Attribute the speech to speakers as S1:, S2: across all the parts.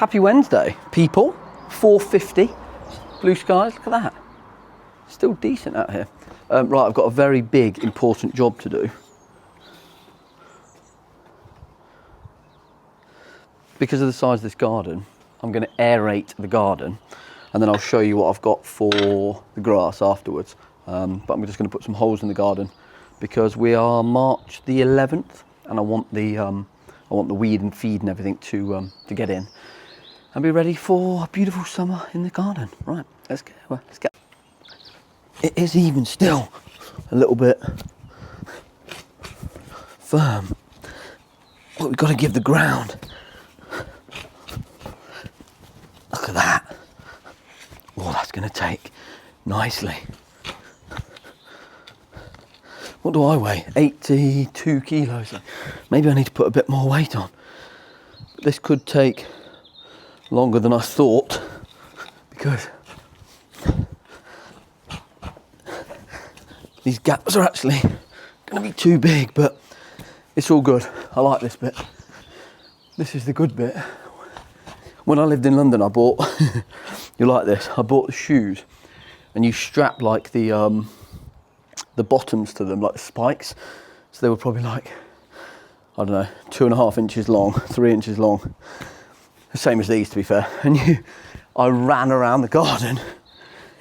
S1: Happy Wednesday, people. 4:50, blue skies, look at that. Still decent out here. Right, I've got a very big, important job to do. Because of the size of this garden, I'm going to aerate the garden, and then I'll show you what I've got for the grass afterwards. But I'm just going to put some holes in the garden because we are March the 11th, and I want the weed and feed and everything to get in and be ready for a beautiful summer in the garden. Right, let's get. It is even still a little bit firm, but we've got to give the ground. Look at that. Oh, that's going to take nicely. What do I weigh? 82 kilos. Maybe I need to put a bit more weight on. But this could take longer than I thought because these gaps are actually going to be too big, but it's all good. I like this bit. This is the good bit. When I lived in London, I bought, you like this, I bought the shoes and you strap like the bottoms to them, like the spikes. So they were probably like, I don't know, 2.5 inches long, 3 inches long. The same as these, to be fair. And I ran around the garden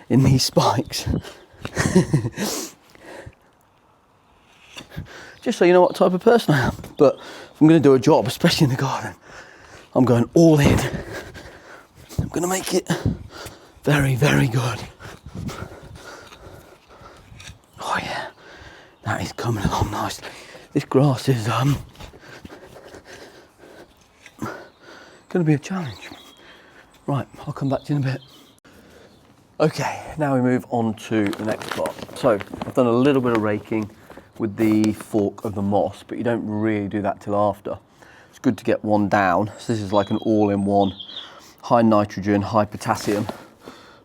S1: in these spikes. Just so you know what type of person I am. But if I'm going to do a job, especially in the garden, I'm going all in. I'm going to make it very, very good. Oh yeah, that is coming along nicely. This grass is going to be a challenge. Right, I'll come back to you in a bit. Okay, now we move on to the next part. So I've done a little bit of raking with the fork of the moss, but you don't really do that till after. It's good to get one down. So this is like an all-in-one, high nitrogen, high potassium,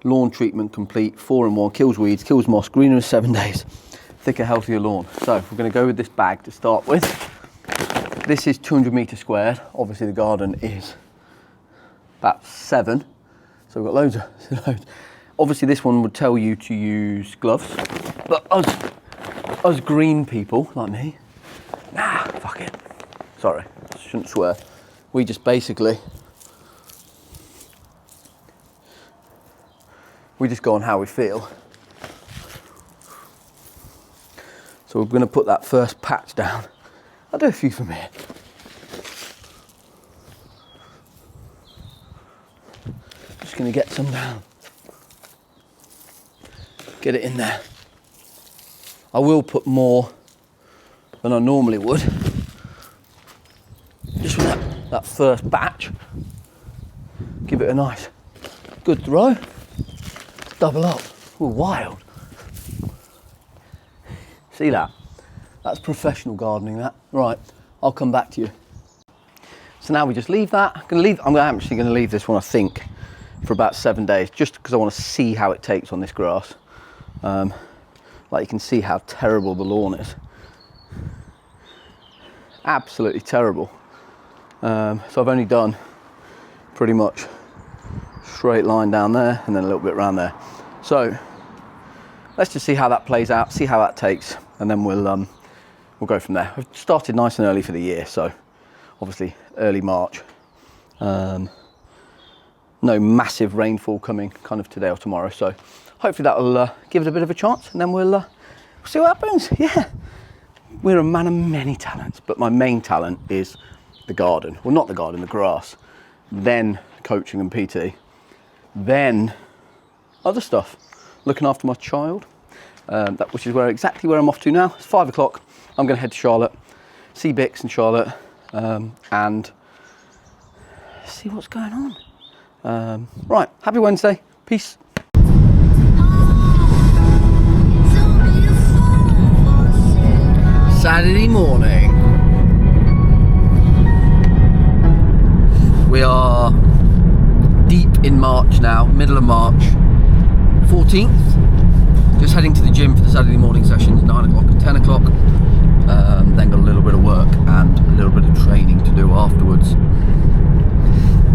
S1: lawn treatment complete, 4-in-1, kills weeds, kills moss, greener in 7 days, thicker, healthier lawn. So we're going to go with this bag to start with. This is 200 metres squared. Obviously the garden is about 7, so we've got loads. Obviously this one would tell you to use gloves, but us green people like me, nah, fuck it. Sorry, I shouldn't swear. We just basically, we just go on how we feel. So we're going to put that first patch down. I'll do a few from here. Just going to get some down. Get it in there. I will put more than I normally would. Just with that first batch. Give it a nice good throw. Double up. We're wild. See that? That's professional gardening, that. Right, I'll come back to you. So now we just leave that. I'm actually going to leave this one, I think, for about 7 days, just because I want to see how it takes on this grass. Like you can see how terrible the lawn is. Absolutely terrible. So I've only done pretty much straight line down there and then a little bit around there. So let's just see how that plays out, see how that takes, and then we'll go from there. I've started nice and early for the year, so obviously early March. No massive rainfall coming kind of today or tomorrow, so hopefully that will give it a bit of a chance, and then we'll see what happens. Yeah, we're a man of many talents, but my main talent is the garden. Well, not the garden, the grass. Then coaching and PT. Then other stuff. Looking after my child, which is exactly where I'm off to now. It's 5 o'clock. I'm going to head to Charlotte, see Bix and Charlotte, and see what's going on. Right, happy Wednesday. Peace. Saturday morning. We are deep in March now, middle of March, 14th. Just heading to the gym for the Saturday morning sessions, 9 o'clock and 10 o'clock. Then got a little bit of work and a little bit of training to do afterwards.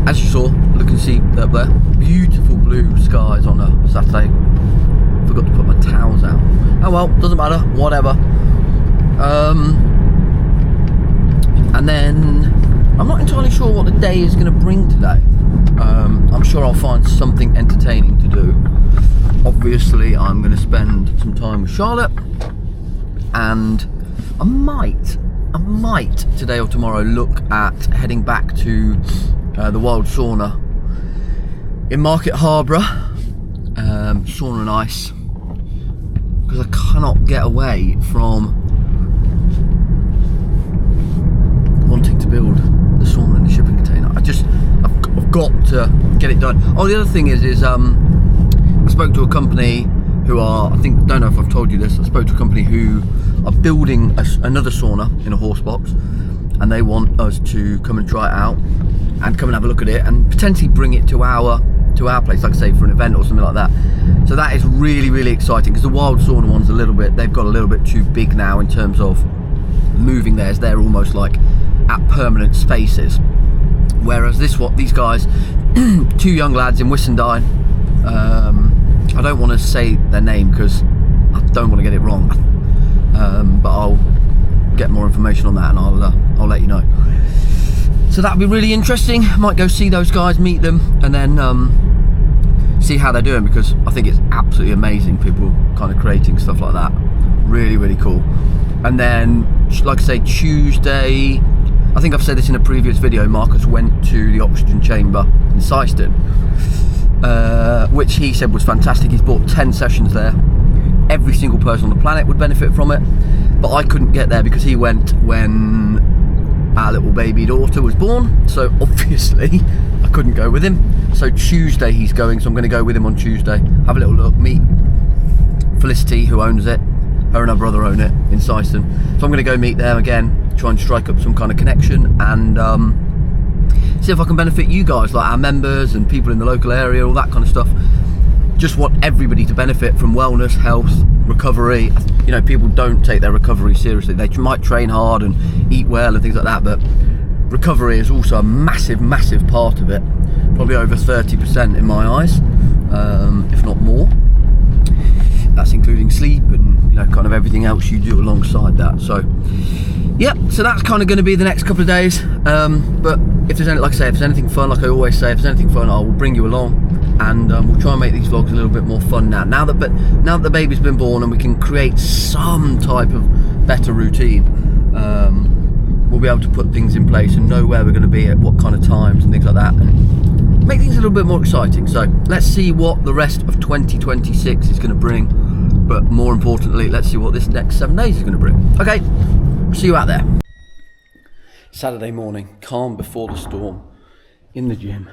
S1: As you saw, see up there. Beautiful blue skies on a Saturday. Forgot to put my towels out. Oh well, doesn't matter, whatever. And then I'm not entirely sure what the day is going to bring today. I'm sure I'll find something entertaining to do. Obviously, I'm going to spend some time with Charlotte, and I might today or tomorrow look at heading back to the Wild Sauna in Market Harborough, sauna and ice, because I cannot get away from wanting to build the sauna in the shipping container. I've got to get it done. Oh, the other thing is I spoke to a company who are, don't know if I've told you this, I spoke to a company who are building another sauna in a horse box, and they want us to come and try it out and come and have a look at it and potentially bring it to our place, like I say, for an event or something like that. So that is really, really exciting, because the Wild Sauna one's they've got a little bit too big now in terms of moving theirs. They're almost like at permanent spaces, whereas these guys, two young lads in Whissendine, I don't want to say their name because I don't want to get it wrong, but I'll get more information on that and I'll let you know. So that'll be really interesting. Might go see those guys, meet them, and then see how they're doing, because I think it's absolutely amazing, people kind of creating stuff like that. Really, really cool. And then, like I say, Tuesday, I think I've said this in a previous video, Marcus went to the oxygen chamber in Syston, which he said was fantastic. He's bought 10 sessions there. Every single person on the planet would benefit from it, but I couldn't get there because he went when our little baby daughter was born, so obviously I couldn't go with him. So Tuesday he's going, so I'm going to go with him on Tuesday, have a little look, meet Felicity, who owns it. Her and her brother own it in Syston, so I'm going to go meet them again, try and strike up some kind of connection, and see if I can benefit you guys, like our members and people in the local area, all that kind of stuff. Just want everybody to benefit from wellness, health, recovery. You know, people don't take their recovery seriously. They might train hard and eat well and things like that, but recovery is also a massive, massive part of it. Probably over 30% in my eyes, if not more. That's including sleep and, you know, kind of everything else you do alongside that. So yep, so that's kind of going to be the next couple of days. But if there's any, like I say, if there's anything fun, like I always say, if there's anything fun, I will bring you along, and we'll try and make these vlogs a little bit more fun now that the baby's been born, and we can create some type of better routine. We'll be able to put things in place and know where we're going to be at what kind of times and things like that, and make things a little bit more exciting. So let's see what the rest of 2026 is going to bring, but more importantly, let's see what this next 7 days is going to bring. Okay, see you out there. Saturday morning, calm before the storm, in the gym,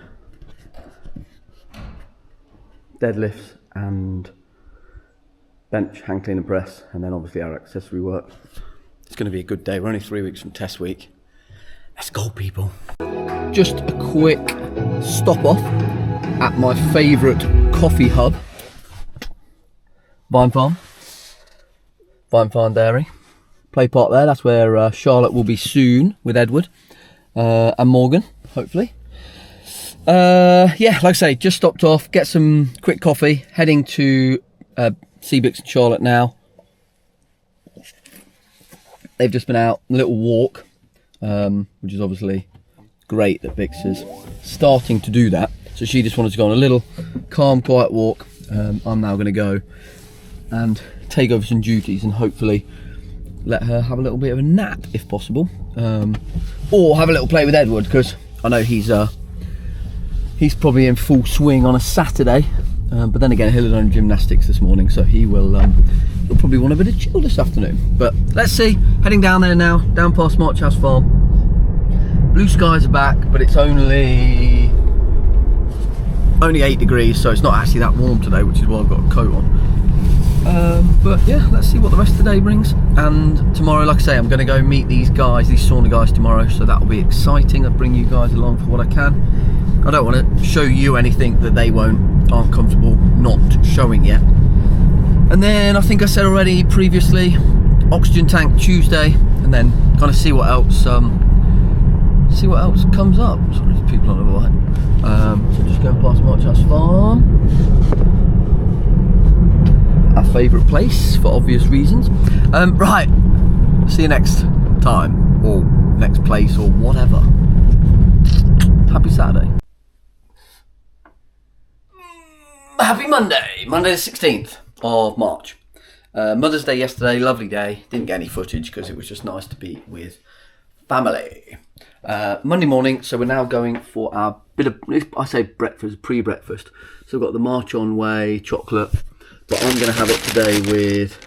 S1: deadlifts and bench, hang clean and press, and then obviously our accessory work. It's going to be a good day. We're only 3 weeks from test week. Let's go, people. Just a quick stop off at my favourite coffee hub, Vine Farm Dairy. Play part there, that's where Charlotte will be soon with Edward and Morgan, hopefully. Yeah, like I say, just stopped off, get some quick coffee, heading to Seabix and Charlotte now. They've just been out, a little walk, which is obviously great that Bix is starting to do that. So she just wanted to go on a little calm, quiet walk. I'm now going to go and take over some duties and hopefully let her have a little bit of a nap if possible, or have a little play with Edward, because I know he's probably in full swing on a Saturday, but then again he'll have done gymnastics this morning, so he'll probably want a bit of chill this afternoon. But let's see, heading down there now, down past March House Farm. Blue skies are back, but it's only 8 degrees, so it's not actually that warm today, which is why I've got a coat on. But yeah, let's see what the rest of the day brings. And tomorrow, like I say, I'm going to go meet these sauna guys tomorrow, so that'll be exciting. I'll bring you guys along for what I can. I don't want to show you anything that they aren't comfortable not showing yet. And then I think I said already previously, oxygen tank Tuesday, and then kind of see what else see what else comes up. Sorry, there's people on the right. So just going past Marchhouse Farm, our favourite place for obvious reasons. Right, see you next time, or next place, or whatever. Happy Saturday. Happy Monday, Monday the 16th of March. Mother's Day yesterday, lovely day. Didn't get any footage because it was just nice to be with family. Monday morning, so we're now going for our bit of, I say breakfast, pre-breakfast. So we've got the March On Way chocolate, but I'm going to have it today with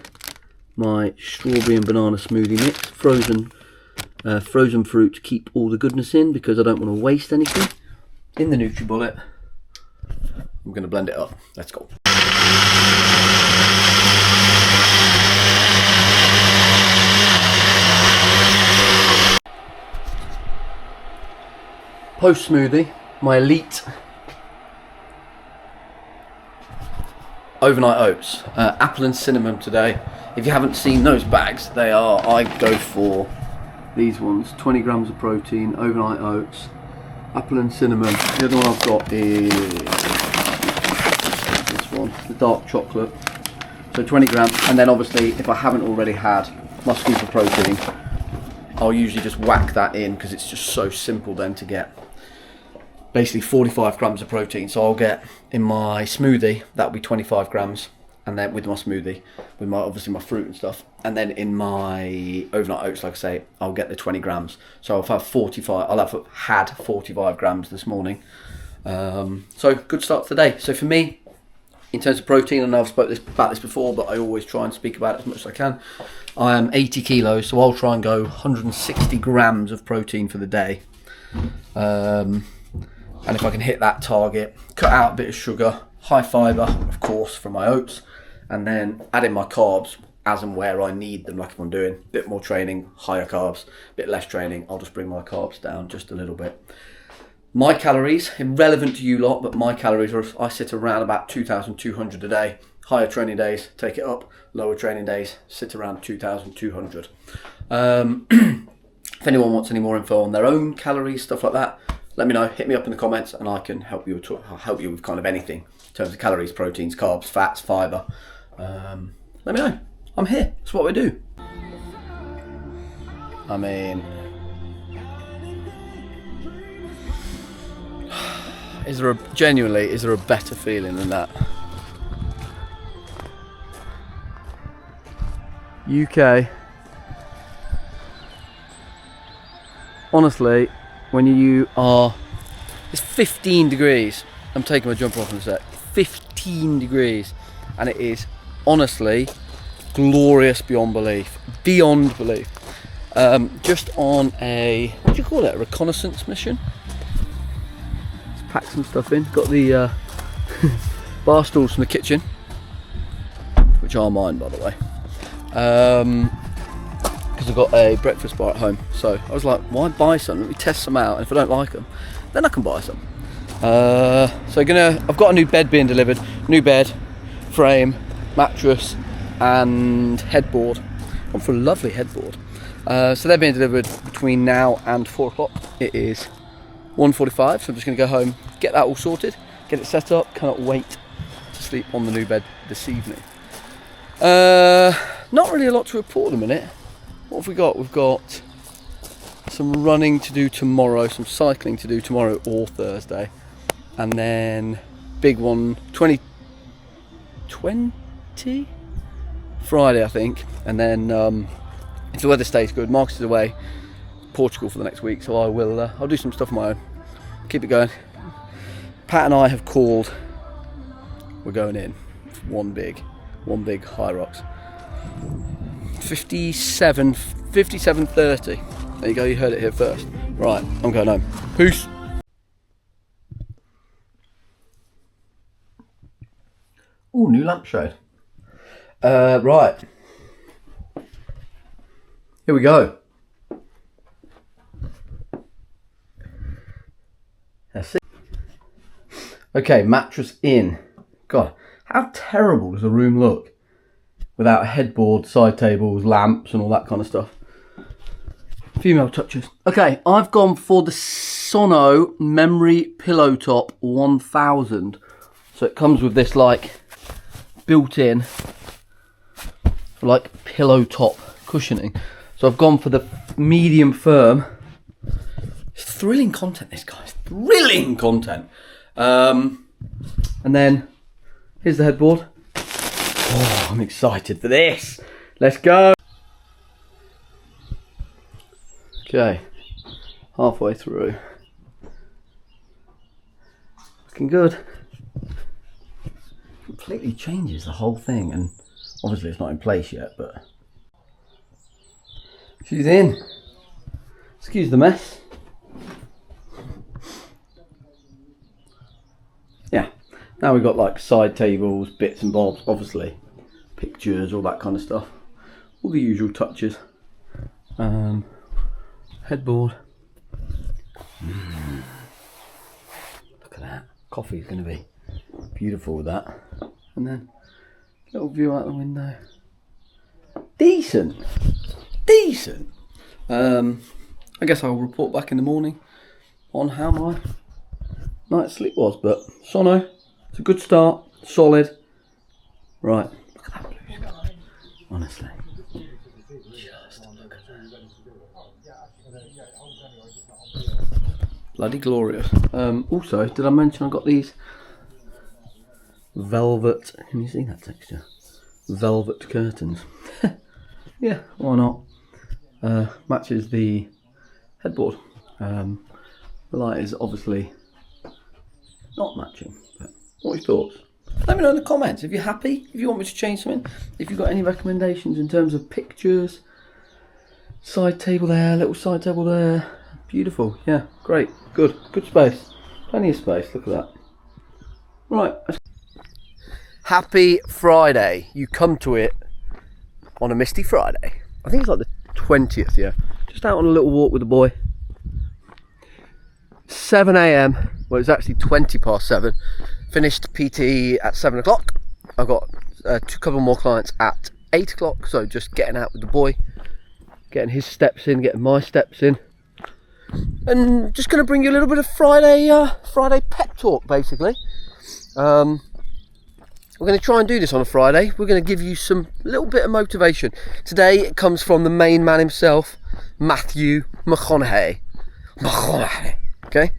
S1: my strawberry and banana smoothie mix, frozen fruit to keep all the goodness in because I don't want to waste anything. In the NutriBullet, I'm going to blend it up. Let's go. Post smoothie, my elite overnight oats, apple and cinnamon today. If you haven't seen those bags, I go for these ones, 20 grams of protein, overnight oats, apple and cinnamon. The other one I've got is this one, the dark chocolate, so 20 grams. And then obviously if I haven't already had my scoop of protein, I'll usually just whack that in because it's just so simple then to get basically 45 grams of protein. So I'll get in my smoothie, that'll be 25 grams, and then with my smoothie, with my obviously my fruit and stuff, and then in my overnight oats, like I say, I'll get the 20 grams. So I'll have had 45 grams this morning. So good start to the day. So for me, in terms of protein, I know I've spoken about this before, but I always try and speak about it as much as I can. I am 80 kilos, so I'll try and go 160 grams of protein for the day. And if I can hit that target, cut out a bit of sugar, high fibre, of course, from my oats, and then add in my carbs as and where I need them. Like if I'm doing a bit more training, higher carbs, a bit less training, I'll just bring my carbs down just a little bit. My calories, irrelevant to you lot, but my calories I sit around about 2,200 a day. Higher training days, take it up. Lower training days, sit around 2,200. If anyone wants any more info on their own calories, stuff like that, let me know. Hit me up in the comments and I can help you with kind of anything in terms of calories, proteins, carbs, fats, fibre. Let me know. I'm here. That's what we do. I mean, is there a better feeling than that? UK. Honestly, when it's 15 degrees. I'm taking my jumper off in a sec. 15 degrees, and it is honestly glorious beyond belief. Beyond belief. Just on a, what do you call it? A reconnaissance mission. Let's pack some stuff in. Got the bar stools from the kitchen, which are mine, by the way. Because I've got a breakfast bar at home, so I was like, why buy some? Let me test some out, and if I don't like them, then I can buy some. So I've got a new bed being delivered, new bed, frame, mattress, and headboard. Gone for a lovely headboard. So they're being delivered between now and 4 o'clock. It is 1:45, so I'm just going to go home, get that all sorted, get it set up. Cannot wait to sleep on the new bed this evening. Not really a lot to report at the minute. What have we got? We've got some running to do tomorrow, some cycling to do tomorrow or Thursday, and then big one 2020 Friday, I think. And then if the weather stays good, Marcus is away Portugal for the next week, so I'll do some stuff of my own, keep it going. Pat and I have called, we're going in for one big Hyrox. 57:30. There you go, you heard it here first. Right, I'm going home. Peace. Oh, new lampshade. Right. Here we go. Let's see. Okay, mattress in. God, how terrible does a room look without a headboard, side tables, lamps and all that kind of stuff? Female touches. Okay, I've gone for the Sono Memory Pillow Top 1000. So it comes with this like built-in like pillow top cushioning. So I've gone for the medium firm. It's thrilling content, this guys. Thrilling content. And then here's the headboard. Oh, I'm excited for this. Let's go. Okay, halfway through. Looking good. Completely changes the whole thing, and obviously it's not in place yet, but she's in. Excuse the mess. Yeah, now we've got like side tables, bits and bobs, obviously pictures, all that kind of stuff, all the usual touches. Headboard. Look at that. Coffee's going to be beautiful with that. And then little view out the window. Decent. Decent. I guess I'll report back in the morning on how my night's sleep was. But Sono, it's a good start. Solid. Right. Look at that blue sky. Honestly. Just look at that. Bloody glorious. Also, did I mention I got these velvet, can you see that texture? Velvet curtains. Yeah, why not? Matches the headboard. The light is obviously not matching, but what are your thoughts? Let me know in the comments if you're happy, if you want me to change something, if you've got any recommendations in terms of pictures. Side table there, little side table there. Beautiful, yeah, great, good space. Plenty of space, look at that. Right. Happy Friday. You come to it on a misty Friday. I think it's like the 20th, yeah. Just out on a little walk with the boy. 7 AM, well it's actually 20 past 7. Finished PT at 7 o'clock. I've got a couple more clients at 8 o'clock, so just getting out with the boy. Getting his steps in, getting my steps in. And just going to bring you a little bit of Friday pep talk, basically. We're going to try and do this on a Friday. We're going to give you some little bit of motivation. Today it comes from the main man himself, Matthew McConaughey. Okay?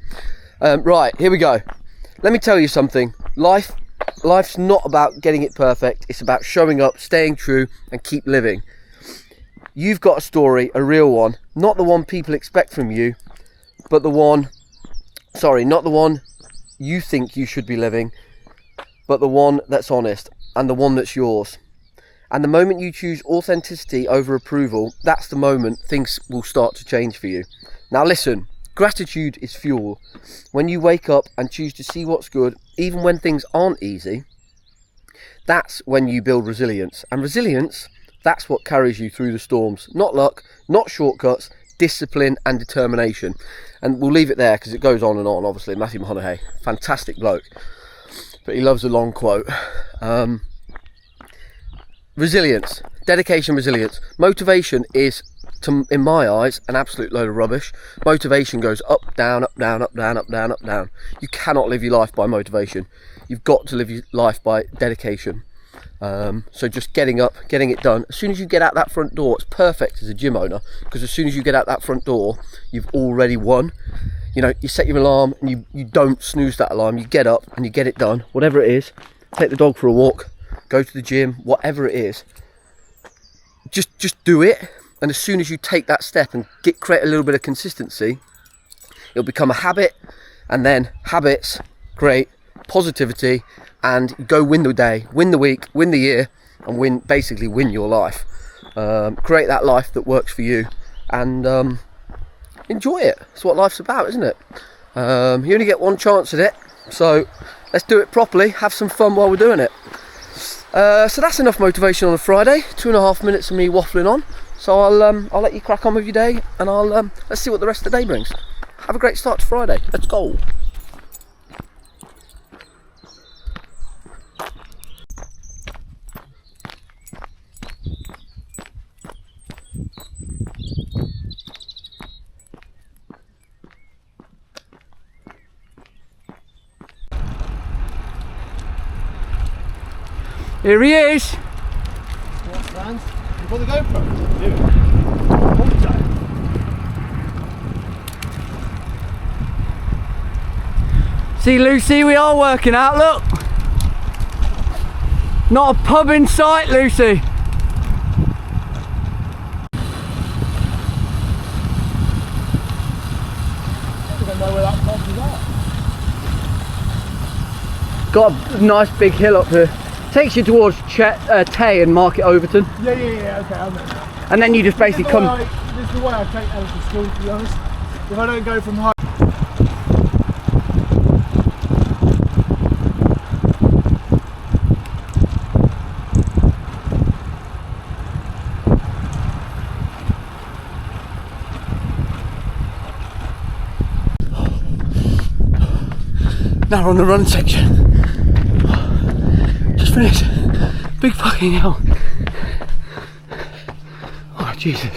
S1: Right, here we go. Let me tell you something. Life's not about getting it perfect. It's about showing up, staying true, and keep living. You've got a story, a real one, not the one people expect from you, but not the one you think you should be living, but the one that's honest and the one that's yours. And the moment you choose authenticity over approval, that's the moment things will start to change for you. Now listen, gratitude is fuel. When you wake up and choose to see what's good, even when things aren't easy, that's when you build resilience. And resilience, that's what carries you through the storms. Not luck, not shortcuts, discipline and determination. And we'll leave it there because it goes on and on, obviously. Matthew McConaughey, fantastic bloke. But he loves a long quote. Resilience, dedication, resilience. Motivation is, in my eyes, an absolute load of rubbish. Motivation goes up, down, up, down, up, down, up, down, up, down. You cannot live your life by motivation. You've got to live your life by dedication. So just getting up, getting it done. As soon as you get out that front door, it's perfect as a gym owner, because as soon as you get out that front door, you've already won. You know, you set your alarm and you don't snooze that alarm. You get up and you get it done, whatever it is. Take the dog for a walk, go to the gym, whatever it is. Just do it. And as soon as you take that step and create a little bit of consistency, it'll become a habit, and then habits create positivity, and go win the day, win the week, win the year, and basically win your life. Create that life that works for you, and enjoy it. That's what life's about, isn't it? You only get one chance at it, so let's do it properly, have some fun while we're doing it. So that's enough motivation on a Friday. 2.5 minutes of me waffling on. So I'll let you crack on with your day, and let's see what the rest of the day brings. Have a great start to Friday. Let's go. Here he is.
S2: What plans? You got the GoPro? Do it.
S1: See, Lucy, we are working out, look. Not a pub in sight, Lucy.
S2: I don't know where that pub is at.
S1: Got a nice big hill up here. Takes you towards Tay and Market Overton.
S2: Yeah, okay, I know that.
S1: And then you just basically come...
S2: This is the way I take Ella to school, to be honest. If I don't go from home...
S1: Now we're on the run section. Just finished. Big fucking hell. Oh Jesus.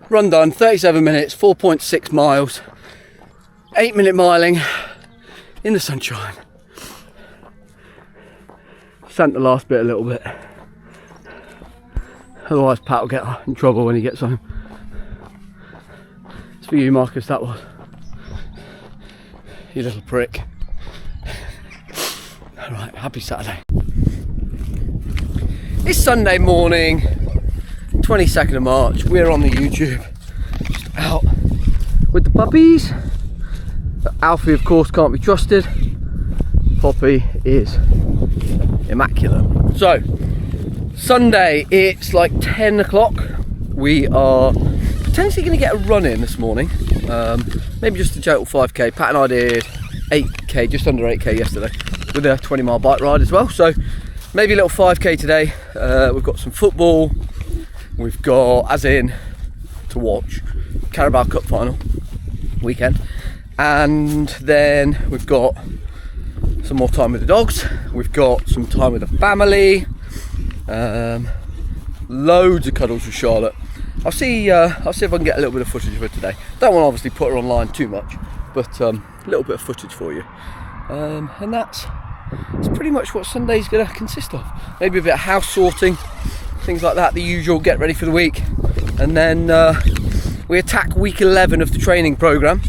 S1: Run done, 37 minutes, 4.6 miles. 8-minute miling in the sunshine. Sent the last bit a little bit. Otherwise Pat will get in trouble when he gets home. It's for you, Marcus, that was. You little prick. Alright, happy Saturday. It's Sunday morning, 22nd of March. We're on the YouTube. Just out with the puppies. Alfie, of course, can't be trusted. Poppy is immaculate. So, Sunday, it's like 10 o'clock. We are potentially going to get a run in this morning. Maybe just a total 5k. Pat and I did 8k, just under 8k yesterday, with a 20-mile bike ride as well. So, maybe a little 5k today. We've got some football. We've got, as in, to watch, Carabao Cup final weekend. And then we've got some more time with the dogs. We've got some time with the family. Loads of cuddles with Charlotte. I'll see if I can get a little bit of footage of her today. Don't want to obviously put her online too much, but a little bit of footage for you. And that's pretty much what Sunday's going to consist of. Maybe a bit of house sorting, things like that, the usual get ready for the week. And then we attack week 11 of the training programme.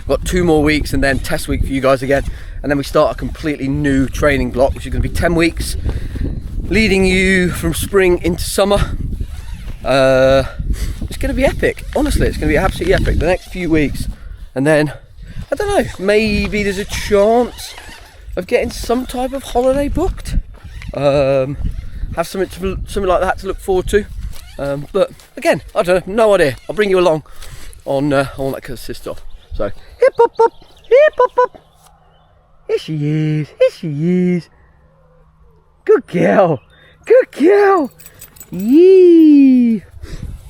S1: We've got 2 more weeks and then test week for you guys again. And then we start a completely new training block, which is going to be 10 weeks, leading you from spring into summer. It's going to be epic. Honestly, it's going to be absolutely epic the next few weeks. And then, I don't know, maybe there's a chance of getting some type of holiday booked. Have something like that to look forward to. But again, I don't know, no idea. I'll bring you along on what that consists of. So, hip hop hop, hip hop hop. Here she is, here she is. Good girl, good girl. Yee.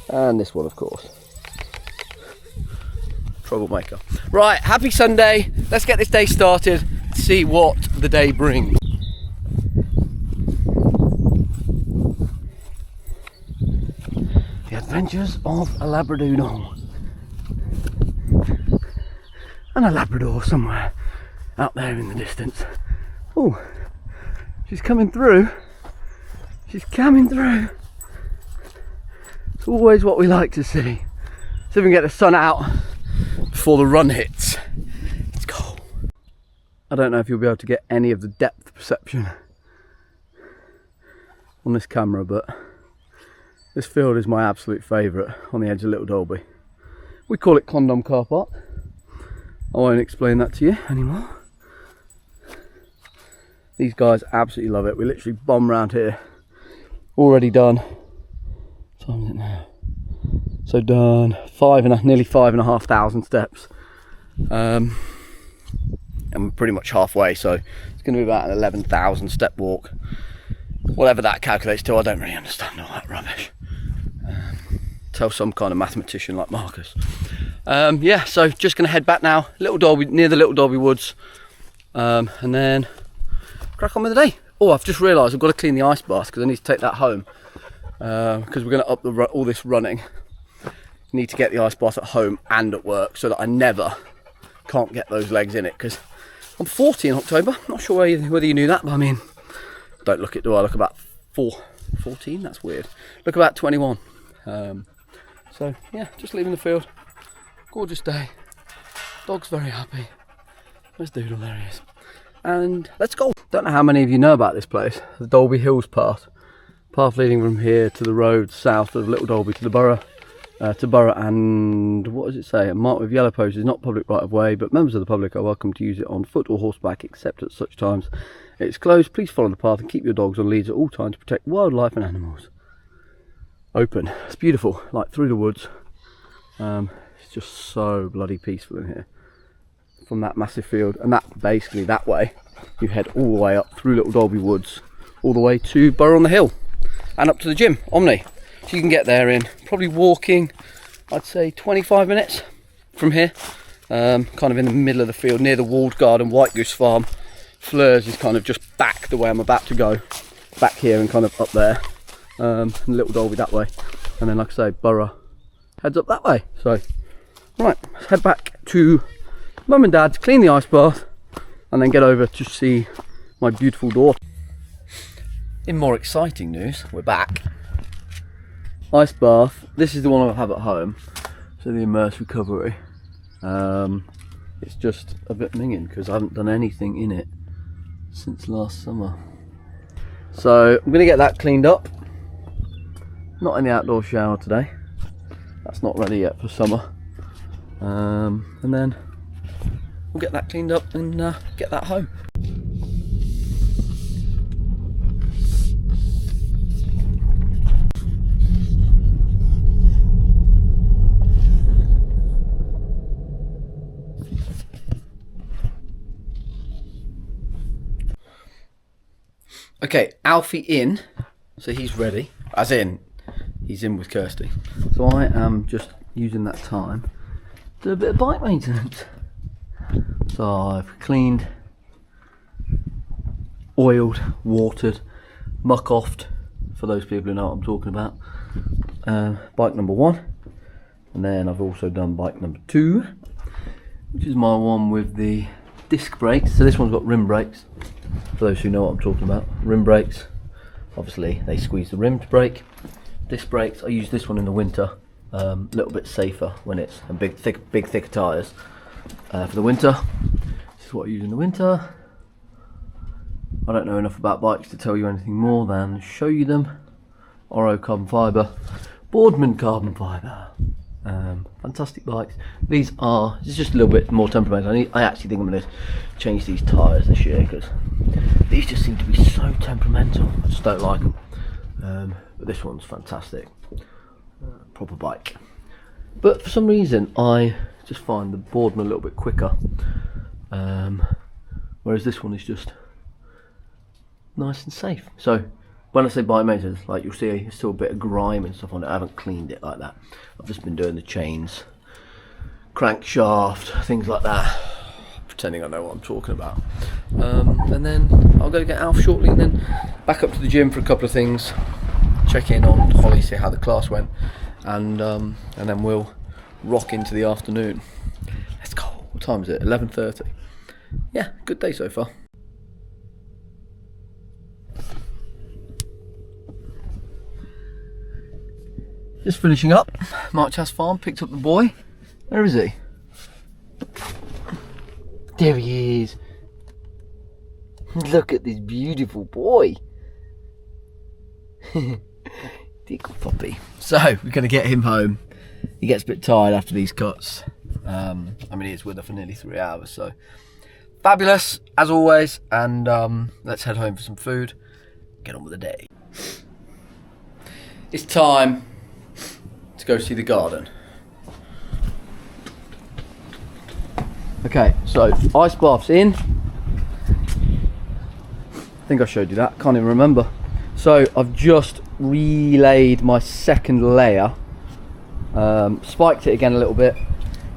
S1: And this one, of course. Troublemaker. Right, happy Sunday. Let's get this day started. See what the day brings. The Adventures of a Labradoodle. And a Labrador somewhere out there in the distance. Oh, she's coming through. She's coming through. It's always what we like to see. See if we can get the sun out before the run hits. Let's go. I don't know if you'll be able to get any of the depth perception on this camera, but this field is my absolute favourite on the edge of Little Dalby. We call it Condom Car Park. I won't explain that to you anymore. These guys absolutely love it. We literally bomb around here. Already done. What time is it now? So done nearly 5,500 steps. And we're pretty much halfway, so it's going to be about an 11,000 step walk. Whatever that calculates to, I don't really understand all that rubbish. Tell some kind of mathematician like Marcus. Yeah, so just going to head back now. Little Dalby, near the Little Dalby Woods. and then crack on with the day. Oh, I've just realised I've got to clean the ice bath because I need to take that home, because we're going to up all this running. Need to get the ice bath at home and at work so that I never can't get those legs in it, because I'm 40 in October. Not sure whether you knew that, but I mean, don't look it, do I? Look about 14, that's weird. Look about 21. So yeah, just leaving the field. Gorgeous day. Dog's very happy. Where's Doodle? There he is. And let's go. Don't know how many of you know about this place, the Dalby Hills path. Path leading from here to the road south of Little Dalby to the borough. And what does it say? A mark with yellow posts is not public right of way, but members of the public are welcome to use it on foot or horseback, except at such times it's closed. Please follow the path and keep your dogs on leads at all times to protect wildlife and animals. Open. It's beautiful, like through the woods. It's just so bloody peaceful in here. From that massive field, and that basically that way, you head all the way up through Little Dalby Woods, all the way to Borough on the Hill, and up to the gym, Omni. So you can get there in probably walking, I'd say 25 minutes from here. Kind of in the middle of the field, near the walled garden, White Goose Farm. Fleurs is kind of just back the way I'm about to go, back here and kind of up there. And Little Dalby that way, and then like I say, Borough heads up that way. So right, let's head back to Mum and Dad's, clean the ice bath, and then get over to see my beautiful daughter. In more exciting news, we're back. Ice bath, this is the one I have at home, so the Immerse Recovery. It's just a bit minging because I haven't done anything in it since last summer. So I'm going to get that cleaned up. Not in the outdoor shower today, that's not ready yet for summer. And then we'll get that cleaned up and get that home. Okay, Alfie in, so he's ready, as in, he's in with Kirsty. So I am just using that time to do a bit of bike maintenance. So I've cleaned, oiled, watered, muck offed, for those people who know what I'm talking about, bike number 1, and then I've also done bike number 2, which is my one with the disc brakes. So this one's got rim brakes. For those who know what I'm talking about, rim brakes, obviously they squeeze the rim to brake. Disc brakes, I use this one in the winter, a little bit safer when it's a big thicker tyres. For the winter, this is what I use in the winter. I don't know enough about bikes to tell you anything more than show you them. Oro carbon fibre, Boardman carbon fibre. Fantastic bikes. These are, it's just a little bit more temperamental. I actually think I'm going to change these tyres this year because these just seem to be so temperamental. I just don't like them. But this one's fantastic. Proper bike. But for some reason I just find the Boardman a little bit quicker. Whereas this one is just nice and safe. So when I say bike maintenance, like you'll see there's still a bit of grime and stuff on it. I haven't cleaned it like that. I've just been doing the chains, crankshaft, things like that, pretending I know what I'm talking about. And then I'll go get Alf shortly, and then back up to the gym for a couple of things, check in on Holly, see how the class went, and then we'll rock into the afternoon. Let's go. What time is it? 11:30. Yeah, good day so far. Just finishing up, March House Farm, picked up the boy. Where is he? There he is. Look at this beautiful boy. Little puppy. So, we're going to get him home. He gets a bit tired after these cuts. I mean, he's with us for nearly 3 hours, so fabulous, as always. And let's head home for some food. Get on with the day. It's time to go see the garden. Okay, so ice bath's in. I think I showed you that, can't even remember. So I've just relaid my second layer, spiked it again a little bit.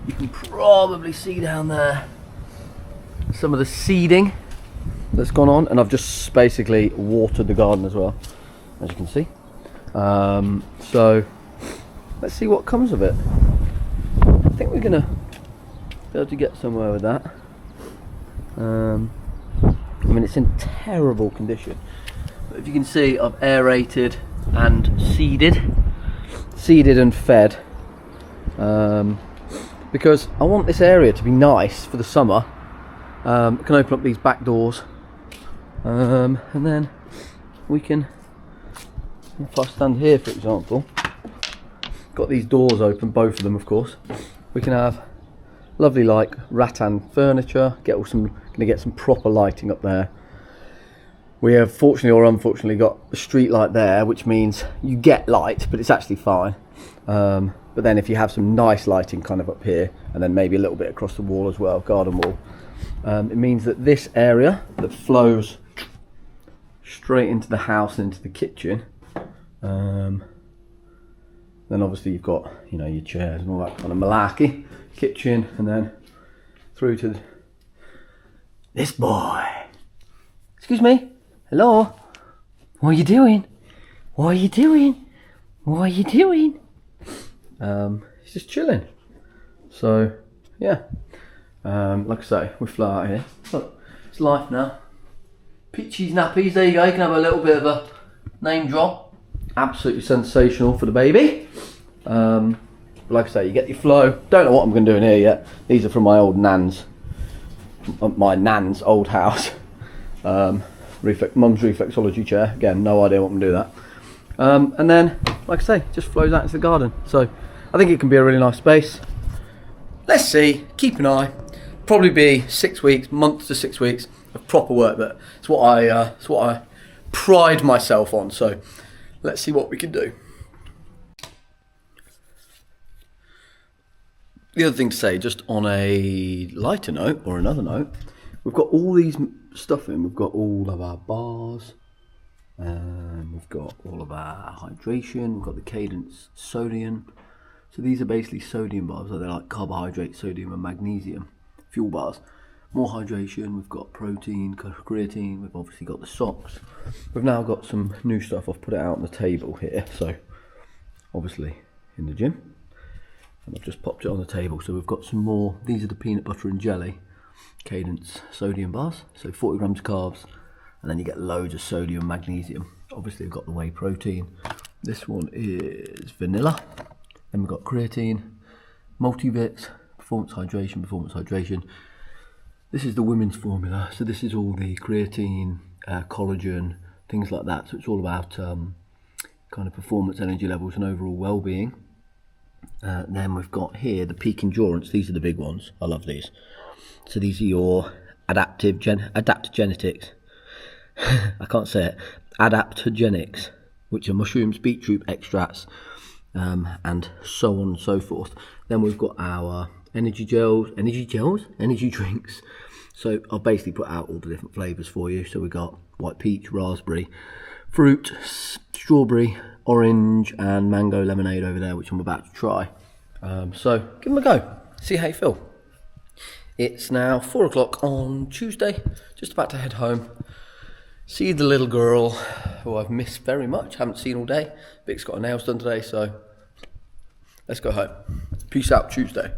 S1: You can probably see down there some of the seeding that's gone on, and I've just basically watered the garden as well, as you can see. So let's see what comes of it. I think we're gonna be able to get somewhere with that. I mean, it's in terrible condition, but if you can see, I've aerated and seeded and fed, because I want this area to be nice for the summer. I can open up these back doors, and then we can, if I stand here for example, got these doors open, both of them of course, we can have lovely like rattan furniture, gonna get some proper lighting up there. We have fortunately or unfortunately got a street light there, which means you get light, but it's actually fine. But then if you have some nice lighting kind of up here, and then maybe a little bit across the wall as well, garden wall, it means that this area that flows straight into the house and into the kitchen, then obviously you've got, you know, your chairs and all that kind of malarkey, kitchen, and then through to this boy. Excuse me. Hello. What are you doing? What are you doing? What are you doing? He's just chilling. So yeah, like I say, we fly out here. Look, it's life now. Peachy's nappies. There you go. You can have a little bit of a name drop. Absolutely sensational for the baby. Like I say, you get your flow. Don't know what I'm going to do in here yet. These are from my old nan's, old house. Mum's reflexology chair. Again, no idea what I'm going to do with that. And then, like I say, just flows out into the garden. So I think it can be a really nice space. Let's see. Keep an eye. Probably be 6 weeks, month to 6 weeks of proper work. But it's what I pride myself on. So let's see what we can do. The other thing to say, just on a lighter note or another note, we've got all these stuff in. We've got all of our bars, we've got all of our hydration, we've got the Cadence sodium. So these are basically sodium bars, so they're like carbohydrate, sodium and magnesium fuel bars. More hydration, we've got protein, creatine, we've obviously got the socks. We've now got some new stuff. I've put it out on the table here, so obviously in the gym. And I've just popped it on the table. So we've got some more. These are the peanut butter and jelly Cadence sodium bars. So 40 grams of carbs, and then you get loads of sodium and magnesium. Obviously we've got the whey protein. This one is vanilla. Then we've got creatine, multivits, performance hydration. This is the women's formula. So this is all the creatine, collagen, things like that. So it's all about kind of performance, energy levels and overall well-being. Then we've got here the peak endurance. These are the big ones. I love these. So these are your adaptogenics. I can't say it. Adaptogenics, which are mushrooms, beetroot extracts, and so on and so forth. Then we've got our energy drinks. So I'll basically put out all the different flavours for you. So we've got white peach, raspberry, fruit, strawberry, orange and mango lemonade over there, which I'm about to try. So give them a go, see how you feel. It's now 4 o'clock on Tuesday, just about to head home. See the little girl who I've missed very much, haven't seen all day. Vic's got her nails done today, so let's go home. Peace out, Tuesday.